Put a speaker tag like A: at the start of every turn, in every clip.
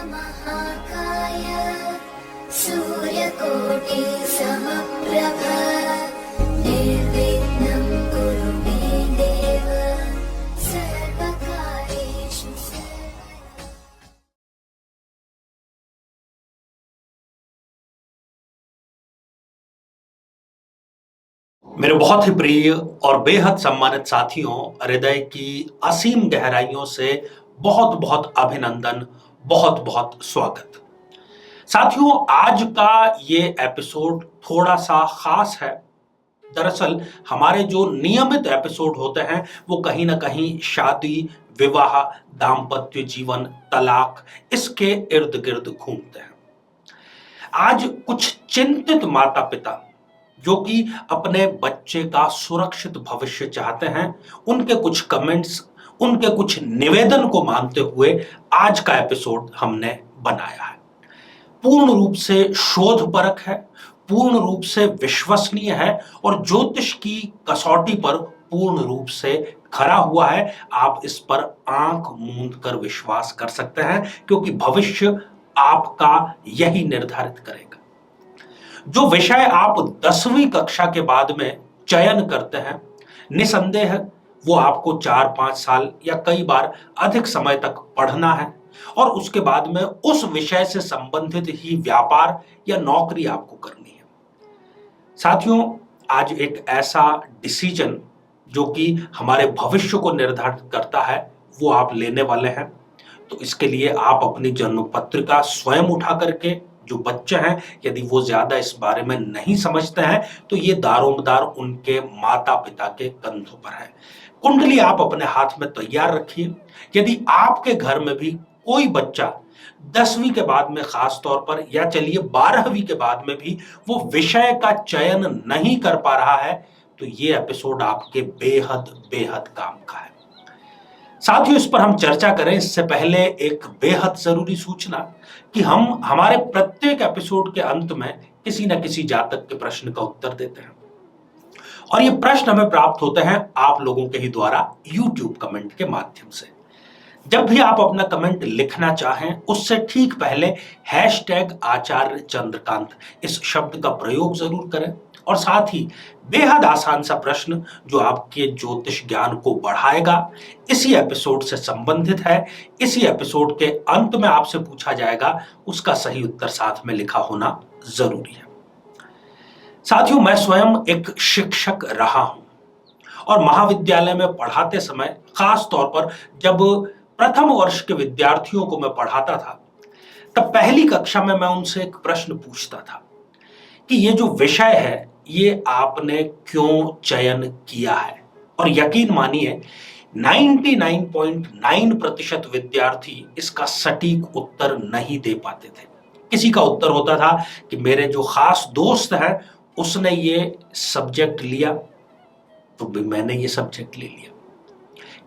A: महाकाय सूर्यकोटि समप्रभ निर्विघ्नं कुरु मे देव सर्वकार्येषु सर्वदा।
B: मेरे बहुत ही प्रिय और बेहद सम्मानित साथियों, हृदय की असीम गहराइयों से बहुत बहुत अभिनंदन, बहुत बहुत स्वागत। साथियों, आज का ये एपिसोड थोड़ा सा खास है। दरअसल हमारे जो नियमित एपिसोड होते हैं वो कहीं ना कहीं शादी, विवाह, दाम्पत्य जीवन, तलाक, इसके इर्द गिर्द घूमते हैं। आज कुछ चिंतित माता पिता जो कि अपने बच्चे का सुरक्षित भविष्य चाहते हैं, उनके कुछ कमेंट्स, उनके कुछ निवेदन को मानते हुए आज का एपिसोड हमने बनाया है। पूर्ण रूप से शोधपरक है, पूर्ण रूप से विश्वसनीय है और ज्योतिष की कसौटी पर पूर्ण रूप से खरा हुआ है। आप इस पर आंख मूंद कर विश्वास कर सकते हैं, क्योंकि भविष्य आपका यही निर्धारित करेगा। जो विषय आप 10वीं कक्षा के बाद में चयन करते हैं, निसंदेह वो आपको 4-5 साल या कई बार अधिक समय तक पढ़ना है और उसके बाद में उस विषय से संबंधित ही व्यापार या नौकरी आपको करनी है। साथियों, आज एक ऐसा डिसीजन जो कि हमारे भविष्य को निर्धारित करता है, वो आप लेने वाले हैं। तो इसके लिए आप अपनी जन्म पत्रिका स्वयं उठा करके, जो बच्चे हैं यदि वो ज्यादा इस बारे में नहीं समझते हैं तो ये दारोमदार उनके माता पिता के कंधों पर है। कुंडली आप अपने हाथ में तैयार रखिए। यदि आपके घर में भी कोई बच्चा 10वीं के बाद में खास तौर पर, या चलिए 12वीं के बाद में भी वो विषय का चयन नहीं कर पा रहा है, तो ये एपिसोड आपके बेहद बेहद काम का है। साथियों, इस पर हम चर्चा करें इससे पहले एक बेहद जरूरी सूचना कि हम हमारे प्रत्येक एपिसोड के अंत में किसी न किसी जातक के प्रश्न का उत्तर देते हैं और ये प्रश्न हमें प्राप्त होते हैं आप लोगों के ही द्वारा YouTube कमेंट के माध्यम से। जब भी आप अपना कमेंट लिखना चाहें, उससे ठीक पहले #आचार्य चंद्रकांत इस शब्द का प्रयोग जरूर करें और साथ ही बेहद आसान सा प्रश्न जो आपके ज्योतिष ज्ञान को बढ़ाएगा, इसी एपिसोड से संबंधित है, इसी एपिसोड के अंत में आपसे पूछा जाएगा, उसका सही उत्तर साथ में लिखा होना जरूरी है। साथियों, मैं स्वयं एक शिक्षक रहा हूं और महाविद्यालय में पढ़ाते समय, खास तौर पर जब प्रथम वर्ष के विद्यार्थियों को मैं पढ़ाता था, तब पहली कक्षा में मैं उनसे एक प्रश्न पूछता था कि ये जो विषय है ये आपने क्यों चयन किया है। और यकीन मानिए 99.9% विद्यार्थी इसका सटीक उत्तर नहीं दे पाते थे। किसी का उत्तर होता था कि मेरे जो खास दोस्त हैं उसने ये सब्जेक्ट लिया तो भी मैंने ये सब्जेक्ट ले लिया।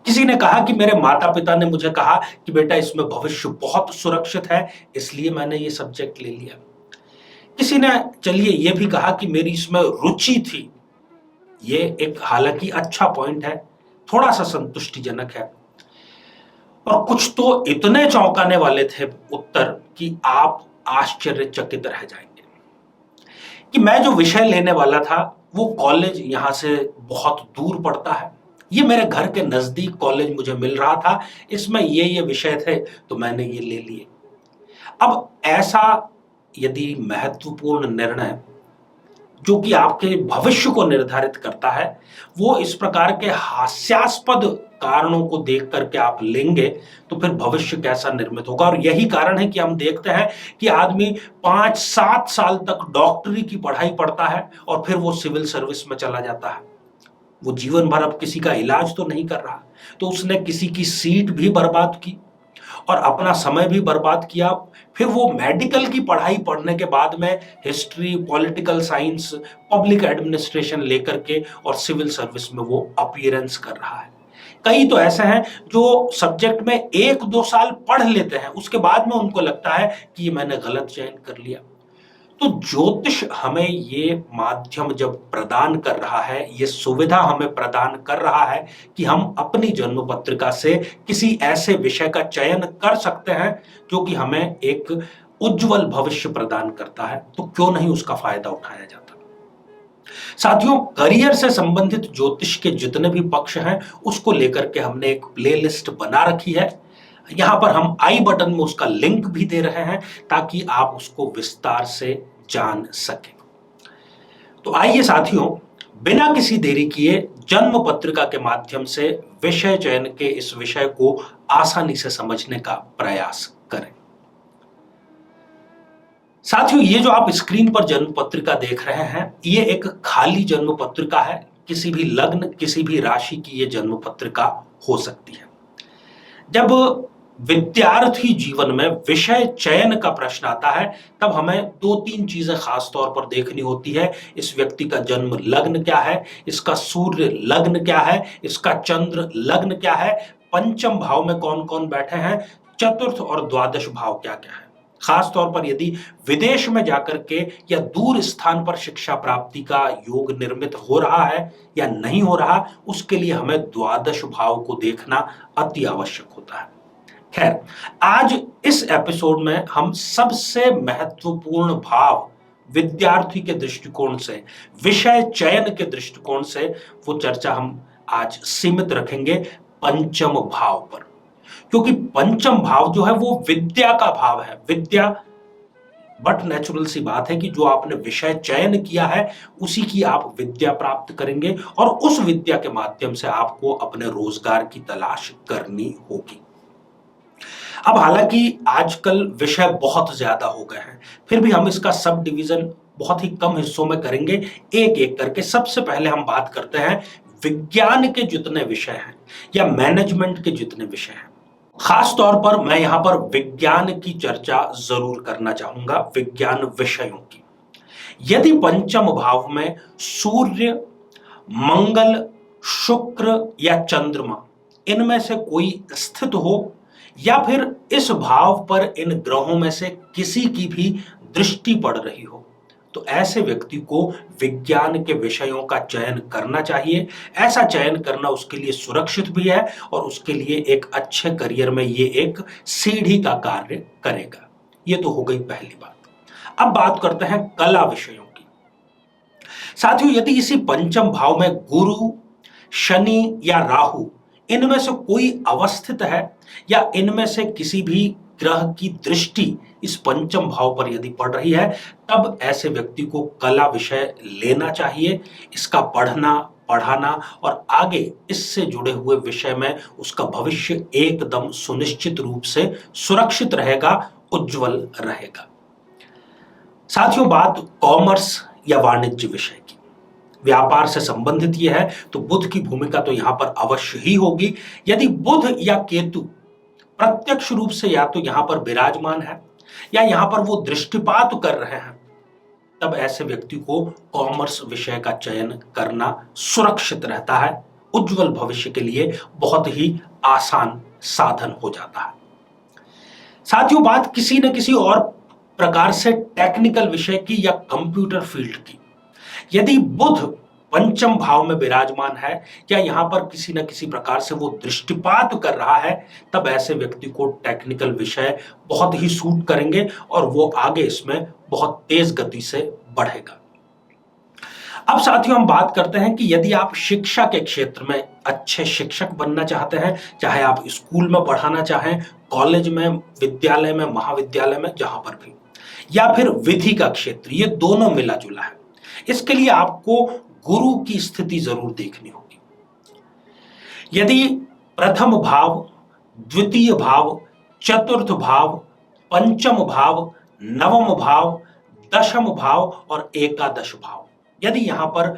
B: किसी ने कहा कि मेरे माता पिता ने मुझे कहा कि बेटा इसमें भविष्य बहुत सुरक्षित है, इसलिए मैंने ये सब्जेक्ट ले लिया। किसी ने चलिए ये भी कहा कि मेरी इसमें रुचि थी। ये एक हालांकि अच्छा पॉइंट है, थोड़ा सा संतुष्टिजनक है। और कुछ तो इतने चौंकाने वाले थे उत्तर कि आप आश्चर्यचकित रह जाएंगे कि मैं जो विषय लेने वाला था वो कॉलेज यहां से बहुत दूर पड़ता है, ये मेरे घर के नजदीक कॉलेज मुझे मिल रहा था, इसमें ये विषय थे तो मैंने ये ले लिए। अब ऐसा यदि महत्वपूर्ण निर्णय जो कि आपके भविष्य को निर्धारित करता है, वो इस प्रकार के हास्यास्पद कारणों को देख करके आप लेंगे तो फिर भविष्य कैसा निर्मित होगा। और यही कारण है कि हम देखते हैं कि आदमी 5-7 साल तक डॉक्टरी की पढ़ाई पढ़ता है और फिर वो सिविल सर्विस में चला जाता है। वो जीवन भर अब किसी का इलाज तो नहीं कर रहा, तो उसने किसी की सीट भी बर्बाद की और अपना समय भी बर्बाद किया। फिर वो मेडिकल की पढ़ाई पढ़ने के बाद में history, political science, public administration लेकर के और सिविल सर्विस में वो अपीयरेंस कर रहा है। कई तो ऐसे हैं जो सब्जेक्ट में 1-2 साल पढ़ लेते हैं, उसके बाद में उनको लगता है कि ये मैंने गलत चयन कर लिया। तो ज्योतिष हमें ये माध्यम जब प्रदान कर रहा है, ये सुविधा हमें प्रदान कर रहा है कि हम अपनी जन्म पत्रिका से किसी ऐसे विषय का चयन कर सकते हैं जो कि हमें एक उज्जवल भविष्य प्रदान करता है, तो क्यों नहीं उसका फायदा उठाया जाता। साथियों, करियर से संबंधित ज्योतिष के जितने भी पक्ष हैं उसको लेकर के हमने एक प्लेलिस्ट बना रखी है। यहां पर हम आई बटन में उसका लिंक भी दे रहे हैं ताकि आप उसको विस्तार से जान सकें। तो आइए साथियों, बिना किसी देरी किए जन्म पत्रिका के माध्यम से विषय चयन के इस विषय को आसानी से समझने का प्रयास करें। साथियों, ये जो आप स्क्रीन पर जन्म पत्रिका देख रहे हैं, ये एक खाली जन्म पत्रिका है। किसी भी लग्न, किसी भी राशि की ये जन्म पत्रिका हो सकती है। जब विद्यार्थी जीवन में विषय चयन का प्रश्न आता है तब हमें 2-3 चीजें खास तौर पर देखनी होती है। इस व्यक्ति का जन्म लग्न क्या है, इसका सूर्य लग्न क्या है, इसका चंद्र लग्न क्या है, पंचम भाव में कौन कौन बैठे हैं, चतुर्थ और द्वादश भाव क्या क्या है। खास तौर पर यदि विदेश में जाकर के या दूर स्थान पर शिक्षा प्राप्ति का योग निर्मित हो रहा है या नहीं हो रहा, उसके लिए हमें द्वादश भाव को देखना अति आवश्यक होता है। खैर, आज इस एपिसोड में हम सबसे महत्वपूर्ण भाव विद्यार्थी के दृष्टिकोण से, विषय चयन के दृष्टिकोण से, वो चर्चा हम आज सीमित रखेंगे पंचम भाव पर, क्योंकि पंचम भाव जो है वो विद्या का भाव है। विद्या, बट नेचुरल सी बात है कि जो आपने विषय चयन किया है उसी की आप विद्या प्राप्त करेंगे और उस विद्या के माध्यम से आपको अपने रोजगार की तलाश करनी होगी। अब हालांकि आजकल विषय बहुत ज्यादा हो गए हैं, फिर भी हम इसका सब डिवीजन बहुत ही कम हिस्सों में करेंगे, एक एक करके। सबसे पहले हम बात करते हैं विज्ञान के जितने विषय हैं या मैनेजमेंट के जितने विषय हैं। खास तौर पर मैं यहां पर विज्ञान की चर्चा जरूर करना चाहूंगा, विज्ञान विषयों की। यदि पंचम भाव में सूर्य, मंगल, शुक्र या चंद्रमा, इनमें से कोई स्थित हो या फिर इस भाव पर इन ग्रहों में से किसी की भी दृष्टि पड़ रही हो, तो ऐसे व्यक्ति को विज्ञान के विषयों का चयन करना चाहिए। ऐसा चयन करना उसके लिए सुरक्षित भी है और उसके लिए एक अच्छे करियर में ये एक सीढ़ी का कार्य करेगा। ये तो हो गई पहली बात। अब बात करते हैं कला विषयों की। साथियों, यदि इसी पंचम भाव में गुरु, शनि या राहु, इनमें से कोई अवस्थित है या इनमें से किसी भी ग्रह की दृष्टि इस पंचम भाव पर यदि पड़ रही है, तब ऐसे व्यक्ति को कला विषय लेना चाहिए। इसका पढ़ना, पढ़ाना और आगे इससे जुड़े हुए विषय में उसका भविष्य एकदम सुनिश्चित रूप से सुरक्षित रहेगा, उज्जवल रहेगा। साथियों, बात कॉमर्स या वाणिज्य विषय की, व्यापार से संबंधित यह है, तो बुध की भूमिका तो यहां पर अवश्य ही होगी। यदि बुध या केतु प्रत्यक्ष रूप से या तो यहां पर विराजमान है या यहां पर वो दृष्टिपात कर रहे हैं, तब ऐसे व्यक्ति को कॉमर्स विषय का चयन करना सुरक्षित रहता है। उज्जवल भविष्य के लिए बहुत ही आसान साधन हो जाता है। साथियों, बात किसी न किसी और प्रकार से टेक्निकल विषय की या कंप्यूटर फील्ड की। यदि बुध पंचम भाव में विराजमान है या यहां पर किसी न किसी प्रकार से वो दृष्टिपात कर रहा है, तब ऐसे व्यक्ति को टेक्निकल विषय बहुत ही सूट करेंगे और वो आगे इसमें बहुत तेज गति से बढ़ेगा। अब साथियों, हम बात करते हैं कि यदि आप शिक्षा के क्षेत्र में अच्छे शिक्षक बनना चाहते हैं, चाहे आप स्कूल में पढ़ाना चाहें, कॉलेज में, विद्यालय में, महाविद्यालय में, जहां पर भी, या फिर विधि का क्षेत्र, ये दोनों मिला जुला है, इसके लिए आपको गुरु की स्थिति जरूर देखनी होगी। यदि प्रथम भाव, द्वितीय भाव, चतुर्थ भाव, पंचम भाव, नवम भाव, दशम भाव और एकादश भाव, यदि यहां पर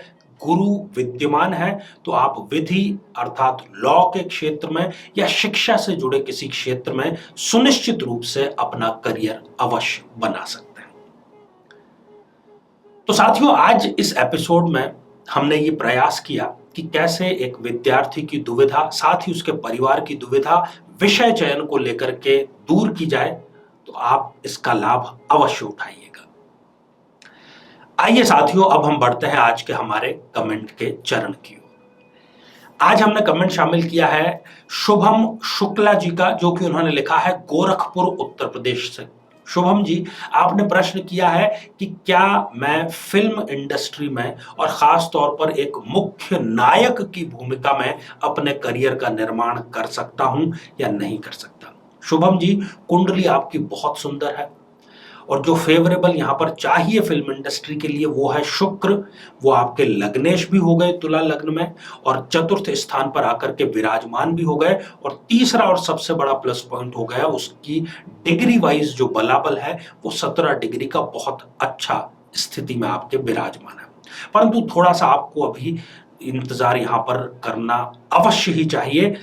B: गुरु विद्यमान है, तो आप विधि अर्थात लॉ के क्षेत्र में या शिक्षा से जुड़े किसी क्षेत्र में सुनिश्चित रूप से अपना करियर अवश्य बना सकते हैं। तो साथियों, आज इस एपिसोड में हमने ये प्रयास किया कि कैसे एक विद्यार्थी की दुविधा, साथ ही उसके परिवार की दुविधा विषय चयन को लेकर के दूर की जाए। तो आप इसका लाभ अवश्य उठाइएगा। आइए साथियों, अब हम बढ़ते हैं आज के हमारे कमेंट के चरण की ओर। आज हमने कमेंट शामिल किया है शुभम शुक्ला जी का, जो कि उन्होंने लिखा है गोरखपुर उत्तर प्रदेश से। शुभम जी, आपने प्रश्न किया है कि क्या मैं फिल्म इंडस्ट्री में और खास तौर पर एक मुख्य नायक की भूमिका में अपने करियर का निर्माण कर सकता हूं या नहीं कर सकता। शुभम जी, कुंडली आपकी बहुत सुंदर है और जो फेवरेबल यहां पर चाहिए फिल्म इंडस्ट्री के लिए वो है शुक्र। वो आपके लग्नेश भी हो गए तुला लग्न में और चतुर्थ स्थान पर आकर के विराजमान भी हो गए। और तीसरा और सबसे बड़ा प्लस पॉइंट हो गया उसकी डिग्री वाइज जो बलाबल है वो 17 डिग्री का बहुत अच्छा स्थिति में आपके विराजमान है। परंतु थोड़ा सा आपको अभी इंतजार यहां पर करना अवश्य ही चाहिए।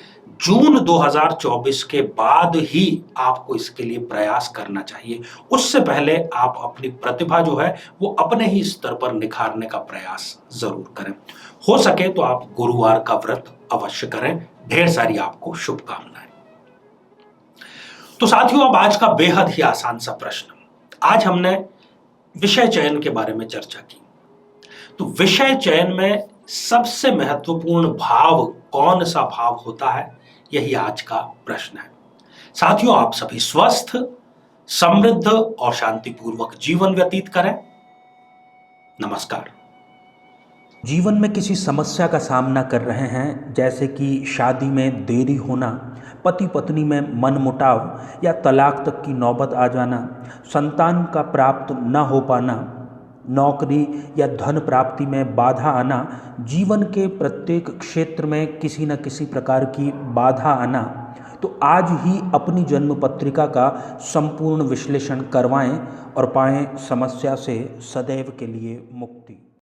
B: जून 2024 के बाद ही आपको इसके लिए प्रयास करना चाहिए। उससे पहले आप अपनी प्रतिभा जो है वो अपने ही स्तर पर निखारने का प्रयास जरूर करें। हो सके तो आप गुरुवार का व्रत अवश्य करें। ढेर सारी आपको शुभकामनाएं। तो साथियों, अब आज का बेहद ही आसान सा प्रश्न। आज हमने विषय चयन के बारे में चर्चा की। तो विषय चयन में सबसे महत्वपूर्ण भाव कौन सा भाव होता है, यही आज का प्रश्न है। साथियों, आप सभी स्वस्थ, समृद्ध और शांतिपूर्वक जीवन व्यतीत करें। नमस्कार।
C: जीवन में किसी समस्या का सामना कर रहे हैं, जैसे कि शादी में देरी होना, पति पत्नी में मनमुटाव या तलाक तक की नौबत आ जाना, संतान का प्राप्त न हो पाना, नौकरी या धन प्राप्ति में बाधा आना, जीवन के प्रत्येक क्षेत्र में किसी न किसी प्रकार की बाधा आना, तो आज ही अपनी जन्म पत्रिका का संपूर्ण विश्लेषण करवाएं और पाएं समस्या से सदैव के लिए मुक्ति।